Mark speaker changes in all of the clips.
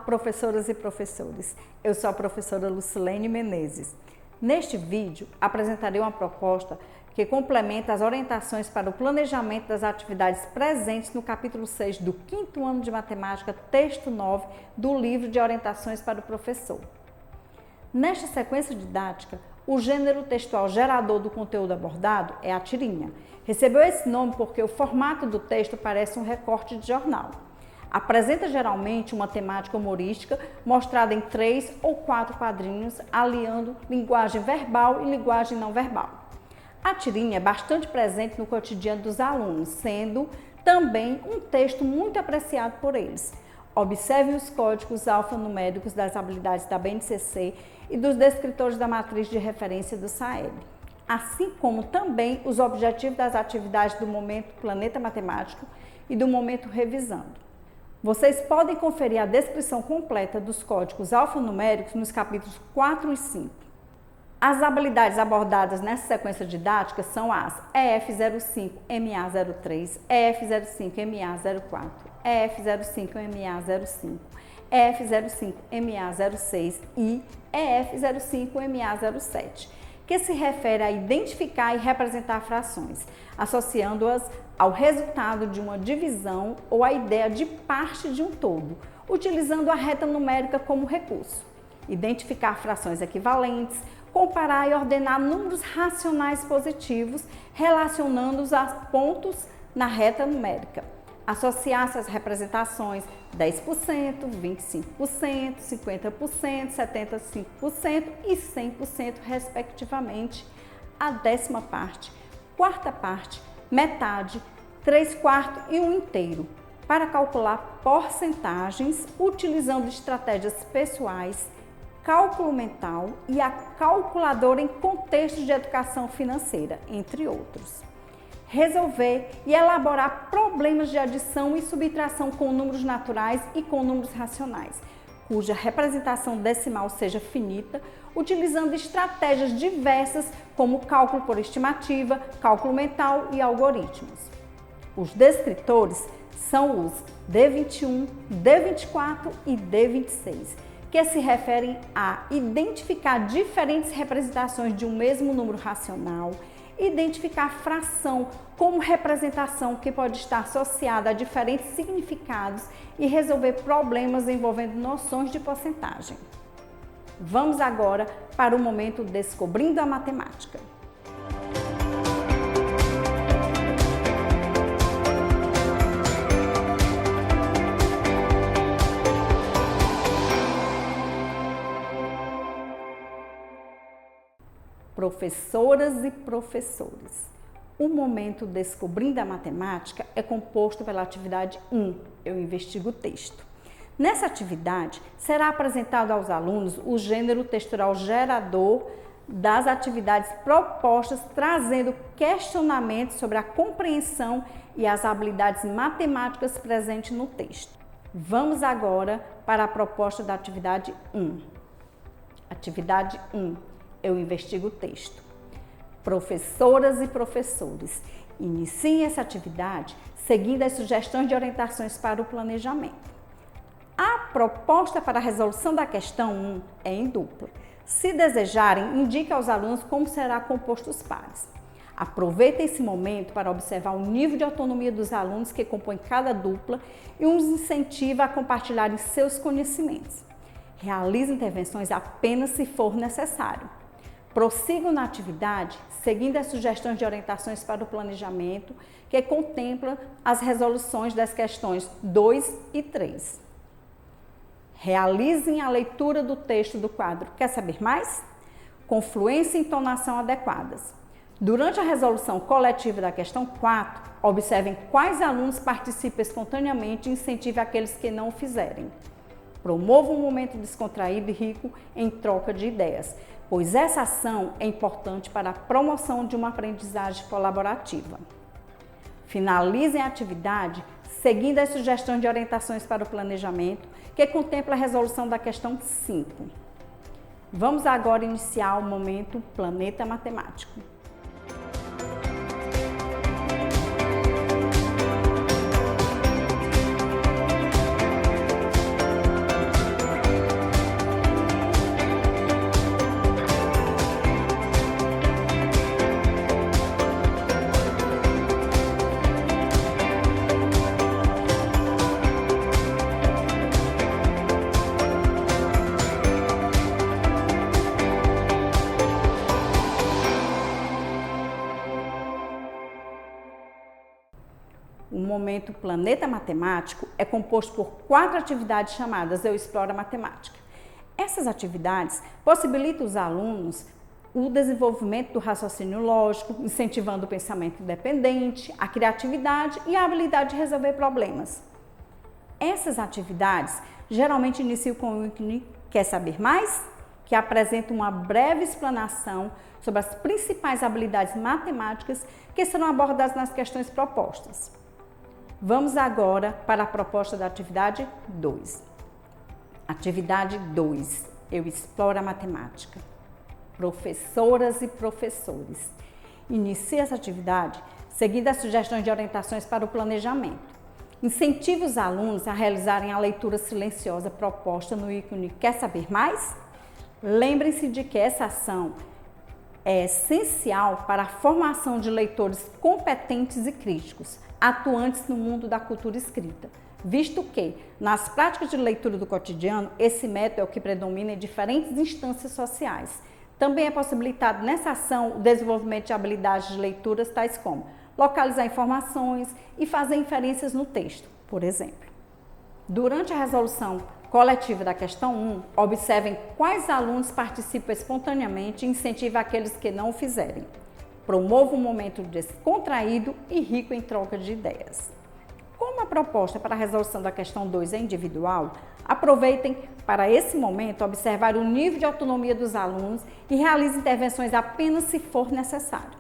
Speaker 1: professoras e professores! Eu sou a professora Lucilene Menezes. Neste vídeo, apresentarei uma proposta que complementa as orientações para o planejamento das atividades presentes no capítulo 6 do 5º ano de matemática, texto 9 do livro de orientações para o professor. Nesta sequência didática, o gênero textual gerador do conteúdo abordado é a tirinha. Recebeu esse nome porque o formato do texto parece um recorte de jornal. Apresenta geralmente uma temática humorística mostrada em 3 ou 4 quadrinhos, aliando linguagem verbal e linguagem não verbal. A tirinha é bastante presente no cotidiano dos alunos, sendo também um texto muito apreciado por eles. Observe os códigos alfanuméricos das habilidades da BNCC e dos descritores da matriz de referência do SAEB, assim como também os objetivos das atividades do momento Planeta Matemático e do momento Revisando. Vocês podem conferir a descrição completa dos códigos alfanuméricos nos capítulos 4 e 5. As habilidades abordadas nessa sequência didática são as EF05, MA03, EF05, MA04, EF05, MA05, EF05, MA06 e EF05, MA07, que se refere a identificar e representar frações, associando-as ao resultado de uma divisão ou à ideia de parte de um todo, utilizando a reta numérica como recurso. Identificar frações equivalentes, comparar e ordenar números racionais positivos, relacionando-os a pontos na reta numérica. Associar essas representações 10%, 25%, 50%, 75% e 100%, respectivamente, a 10ª parte, 4ª parte, metade, 3/4 e 1/3, para calcular porcentagens utilizando estratégias pessoais, cálculo mental e a calculadora em contextos de educação financeira, entre outros. Resolver e elaborar problemas de adição e subtração com números naturais e com números racionais, cuja representação decimal seja finita, utilizando estratégias diversas como cálculo por estimativa, cálculo mental e algoritmos. Os descritores são os D21, D24 e D26, que se referem a identificar diferentes representações de um mesmo número racional, identificar fração como representação que pode estar associada a diferentes significados e resolver problemas envolvendo noções de porcentagem. Vamos agora para o momento Descobrindo a Matemática. Professoras e professores, o momento Descobrindo a Matemática é composto pela atividade 1, eu investigo o texto. Nessa atividade, será apresentado aos alunos o gênero textual gerador das atividades propostas, trazendo questionamentos sobre a compreensão e as habilidades matemáticas presentes no texto. Vamos agora para a proposta da atividade 1. Atividade 1. Eu investigo o texto. Professoras e professores, iniciem essa atividade seguindo as sugestões de orientações para o planejamento. A proposta para a resolução da questão 1 é em dupla. Se desejarem, indique aos alunos como será composto os pares. Aproveitem esse momento para observar o nível de autonomia dos alunos que compõem cada dupla e os incentiva a compartilharem seus conhecimentos. Realize intervenções apenas se for necessário. Prossigam na atividade, seguindo as sugestões de orientações para o planejamento, que contempla as resoluções das questões 2 e 3. Realizem a leitura do texto do quadro Quer saber mais? Com fluência e entonação adequadas. Durante a resolução coletiva da questão 4, observem quais alunos participam espontaneamente e incentive aqueles que não o fizerem. Promova um momento descontraído e rico em troca de ideias, pois essa ação é importante para a promoção de uma aprendizagem colaborativa. Finalizem a atividade seguindo as sugestões de orientações para o planejamento, que contempla a resolução da questão 5. Vamos agora iniciar o momento Planeta Matemático. O momento Planeta Matemático é composto por 4 atividades chamadas Eu Exploro a Matemática. Essas atividades possibilitam os alunos o desenvolvimento do raciocínio lógico, incentivando o pensamento independente, a criatividade e a habilidade de resolver problemas. Essas atividades geralmente iniciam com o Quer Saber Mais?, que apresenta uma breve explanação sobre as principais habilidades matemáticas que serão abordadas nas questões propostas. Vamos agora para a proposta da atividade 2. Atividade 2. Eu exploro a matemática. Professoras e professores. Inicie essa atividade seguindo as sugestões de orientações para o planejamento. Incentive os alunos a realizarem a leitura silenciosa proposta no ícone Quer Saber Mais? Lembrem-se de que essa ação é essencial para a formação de leitores competentes e críticos, atuantes no mundo da cultura escrita, visto que, nas práticas de leitura do cotidiano, esse método é o que predomina em diferentes instâncias sociais. Também é possibilitado nessa ação o desenvolvimento de habilidades de leituras tais como localizar informações e fazer inferências no texto, por exemplo. Durante a resolução coletiva da questão 1, observem quais alunos participam espontaneamente e incentivem aqueles que não o fizerem. Promova um momento descontraído e rico em troca de ideias. Como a proposta para a resolução da questão 2 é individual, aproveitem para esse momento observar o nível de autonomia dos alunos e realize intervenções apenas se for necessário.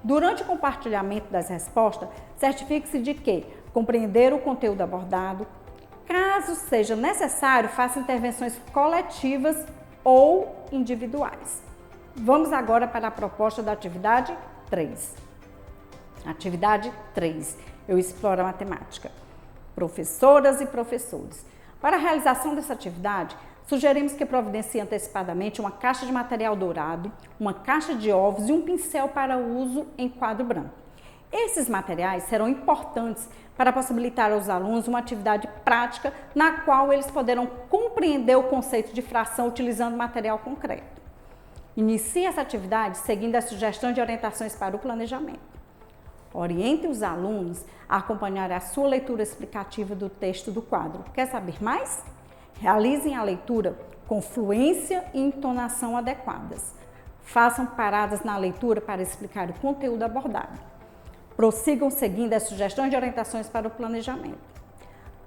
Speaker 1: Durante o compartilhamento das respostas, certifique-se de que compreenderam o conteúdo abordado. Caso seja necessário, faça intervenções coletivas ou individuais. Vamos agora para a proposta da atividade 3. Atividade 3. Eu exploro a matemática. Professoras e professores. Para a realização dessa atividade, sugerimos que providencie antecipadamente uma caixa de material dourado, uma caixa de ovos e um pincel para uso em quadro branco. Esses materiais serão importantes para possibilitar aos alunos uma atividade prática na qual eles poderão compreender o conceito de fração utilizando material concreto. Inicie essa atividade seguindo as sugestões de orientações para o planejamento. Oriente os alunos a acompanhar a sua leitura explicativa do texto do quadro. Quer saber mais? Realizem a leitura com fluência e entonação adequadas. Façam paradas na leitura para explicar o conteúdo abordado. Prossigam seguindo as sugestões de orientações para o planejamento.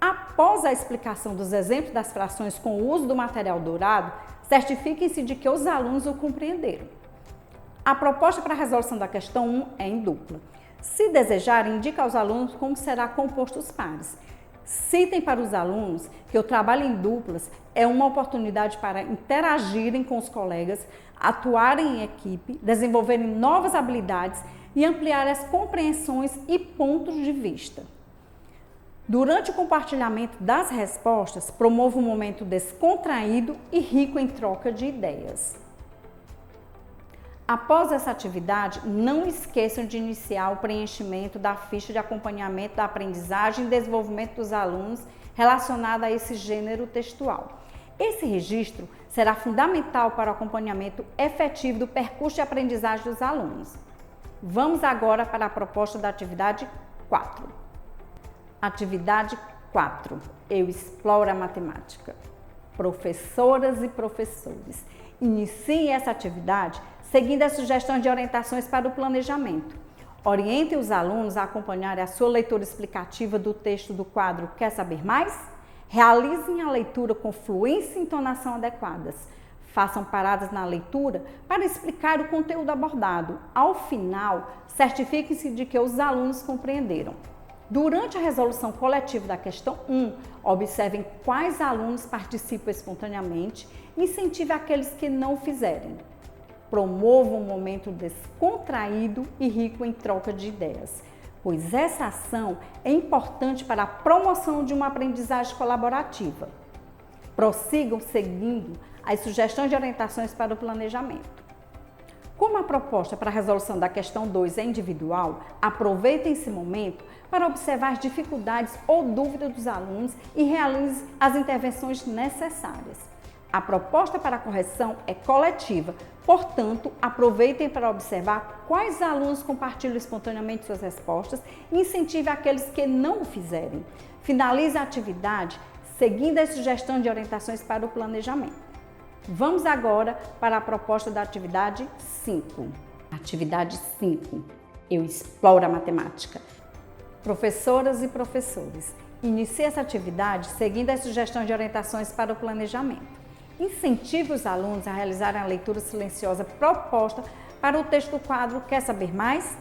Speaker 1: Após a explicação dos exemplos das frações com o uso do material dourado, certifiquem-se de que os alunos o compreenderam. A proposta para a resolução da questão 1 é em dupla. Se desejarem, indique aos alunos como será composto os pares. Citem para os alunos que o trabalho em duplas é uma oportunidade para interagirem com os colegas, atuarem em equipe, desenvolverem novas habilidades e ampliar as compreensões e pontos de vista. Durante o compartilhamento das respostas, promova um momento descontraído e rico em troca de ideias. Após essa atividade, não esqueçam de iniciar o preenchimento da ficha de acompanhamento da aprendizagem e desenvolvimento dos alunos relacionada a esse gênero textual. Esse registro será fundamental para o acompanhamento efetivo do percurso de aprendizagem dos alunos. Vamos agora para a proposta da atividade 4. Atividade 4. Eu exploro a matemática. Professoras e professores. Iniciem essa atividade seguindo as sugestões de orientações para o planejamento. Orientem os alunos a acompanharem a sua leitura explicativa do texto do quadro Quer Saber Mais? Realizem a leitura com fluência e entonação adequadas. Façam paradas na leitura para explicar o conteúdo abordado. Ao final, certifiquem-se de que os alunos compreenderam. Durante a resolução coletiva da questão 1, observem quais alunos participam espontaneamente e incentive aqueles que não o fizerem. Promova um momento descontraído e rico em troca de ideias, pois essa ação é importante para a promoção de uma aprendizagem colaborativa. Prossigam seguindo as sugestões de orientações para o planejamento. Como a proposta para a resolução da questão 2 é individual, aproveitem esse momento para observar as dificuldades ou dúvidas dos alunos e realize as intervenções necessárias. A proposta para a correção é coletiva, portanto, aproveitem para observar quais alunos compartilham espontaneamente suas respostas e incentive aqueles que não o fizerem. Finalize a atividade seguindo as sugestões de orientações para o planejamento. Vamos agora para a proposta da atividade 5. Atividade 5. Eu exploro a matemática. Professoras e professores, inicie essa atividade seguindo as sugestões de orientações para o planejamento. Incentive os alunos a realizarem a leitura silenciosa proposta para o texto do quadro Quer Saber Mais?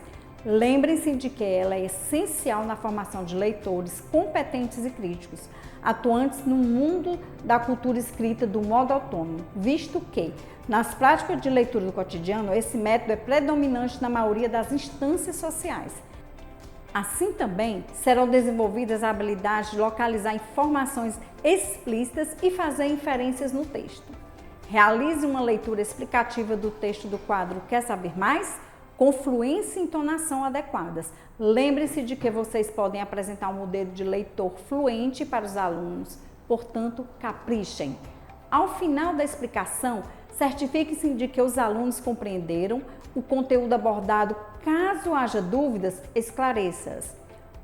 Speaker 1: Lembrem-se de que ela é essencial na formação de leitores competentes e críticos, atuantes no mundo da cultura escrita do modo autônomo, visto que, nas práticas de leitura do cotidiano, esse método é predominante na maioria das instâncias sociais. Assim também serão desenvolvidas a habilidade de localizar informações explícitas e fazer inferências no texto. Realize uma leitura explicativa do texto do quadro Quer Saber Mais? Com fluência e entonação adequadas. Lembre-se de que vocês podem apresentar um modelo de leitor fluente para os alunos, portanto, caprichem. Ao final da explicação, certifique-se de que os alunos compreenderam o conteúdo abordado. Caso haja dúvidas, esclareça-as.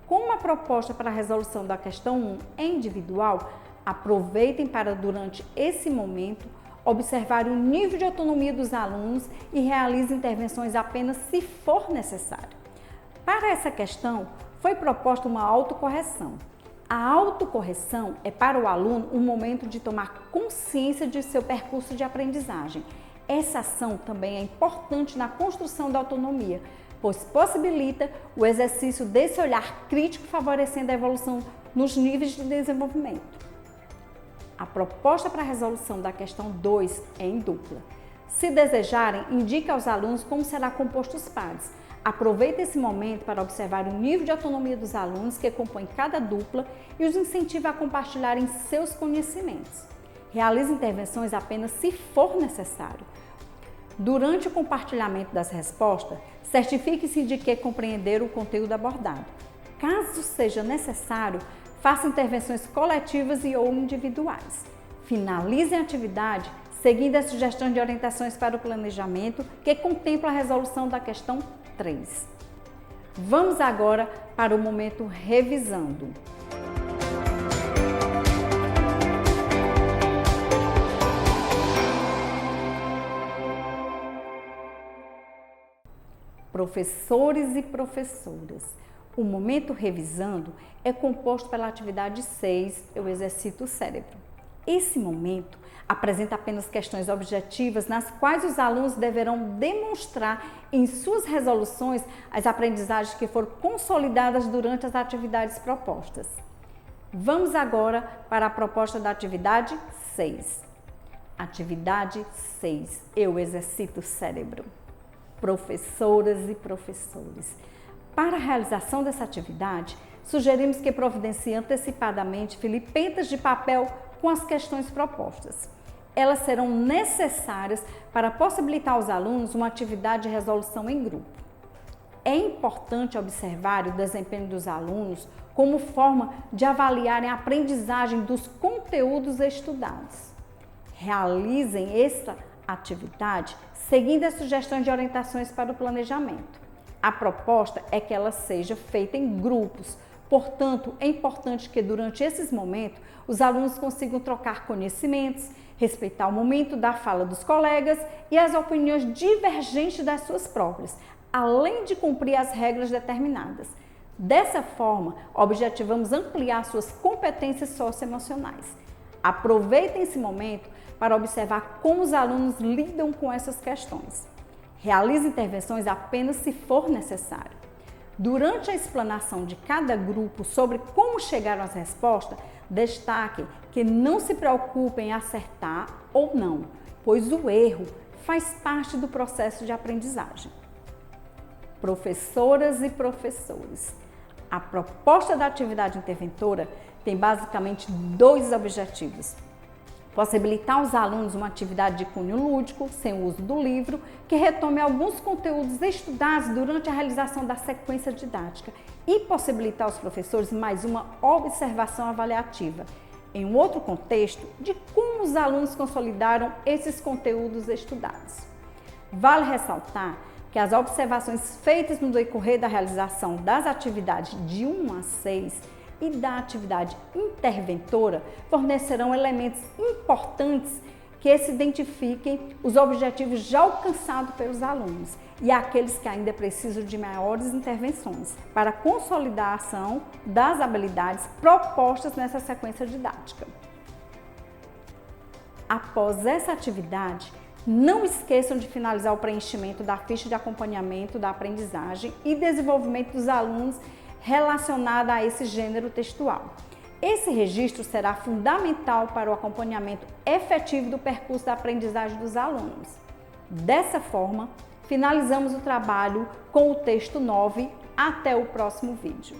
Speaker 1: Como a proposta para a resolução da questão 1 é individual, aproveitem para, durante esse momento, observar o nível de autonomia dos alunos e realize intervenções apenas se for necessário. Para essa questão, foi proposta uma autocorreção. A autocorreção é para o aluno um momento de tomar consciência de seu percurso de aprendizagem. Essa ação também é importante na construção da autonomia, pois possibilita o exercício desse olhar crítico, favorecendo a evolução nos níveis de desenvolvimento. A proposta para a resolução da questão 2 é em dupla. Se desejarem, indique aos alunos como será composto os pares. Aproveite esse momento para observar o nível de autonomia dos alunos que compõem cada dupla e os incentive a compartilharem seus conhecimentos. Realize intervenções apenas se for necessário. Durante o compartilhamento das respostas, certifique-se de que compreenderam o conteúdo abordado. Caso seja necessário, faça intervenções coletivas e ou individuais. Finalize a atividade seguindo as sugestões de orientações para o planejamento que contempla a resolução da questão 3. Vamos agora para o momento revisando. Professores e professoras, o momento revisando é composto pela atividade 6, eu exercito o cérebro. Esse momento apresenta apenas questões objetivas nas quais os alunos deverão demonstrar em suas resoluções as aprendizagens que foram consolidadas durante as atividades propostas. Vamos agora para a proposta da atividade 6. Atividade 6, eu exercito o cérebro. Professoras e professores, para a realização dessa atividade, sugerimos que providencie antecipadamente filipetas de papel com as questões propostas. Elas serão necessárias para possibilitar aos alunos uma atividade de resolução em grupo. É importante observar o desempenho dos alunos como forma de avaliarem a aprendizagem dos conteúdos estudados. Realizem esta atividade seguindo as sugestões de orientações para o planejamento. A proposta é que ela seja feita em grupos, portanto, é importante que durante esses momentos os alunos consigam trocar conhecimentos, respeitar o momento da fala dos colegas e as opiniões divergentes das suas próprias, além de cumprir as regras determinadas. Dessa forma, objetivamos ampliar suas competências socioemocionais. Aproveitem esse momento para observar como os alunos lidam com essas questões. Realize intervenções apenas se for necessário. Durante a explanação de cada grupo sobre como chegaram às respostas, destaque que não se preocupem em acertar ou não, pois o erro faz parte do processo de aprendizagem. Professoras e professores, a proposta da atividade interventora tem basicamente 2 objetivos. Possibilitar aos alunos uma atividade de cunho lúdico, sem o uso do livro, que retome alguns conteúdos estudados durante a realização da sequência didática e possibilitar aos professores mais uma observação avaliativa. em um outro contexto, de como os alunos consolidaram esses conteúdos estudados. Vale ressaltar que as observações feitas no decorrer da realização das atividades de 1 a 6 e da atividade interventora fornecerão elementos importantes que se identifiquem os objetivos já alcançados pelos alunos e aqueles que ainda precisam de maiores intervenções para a consolidação das habilidades propostas nessa sequência didática. Após essa atividade, não esqueçam de finalizar o preenchimento da ficha de acompanhamento da aprendizagem e desenvolvimento dos alunos relacionada a esse gênero textual. Esse registro será fundamental para o acompanhamento efetivo do percurso da aprendizagem dos alunos. Dessa forma, finalizamos o trabalho com o texto 9. Até o próximo vídeo.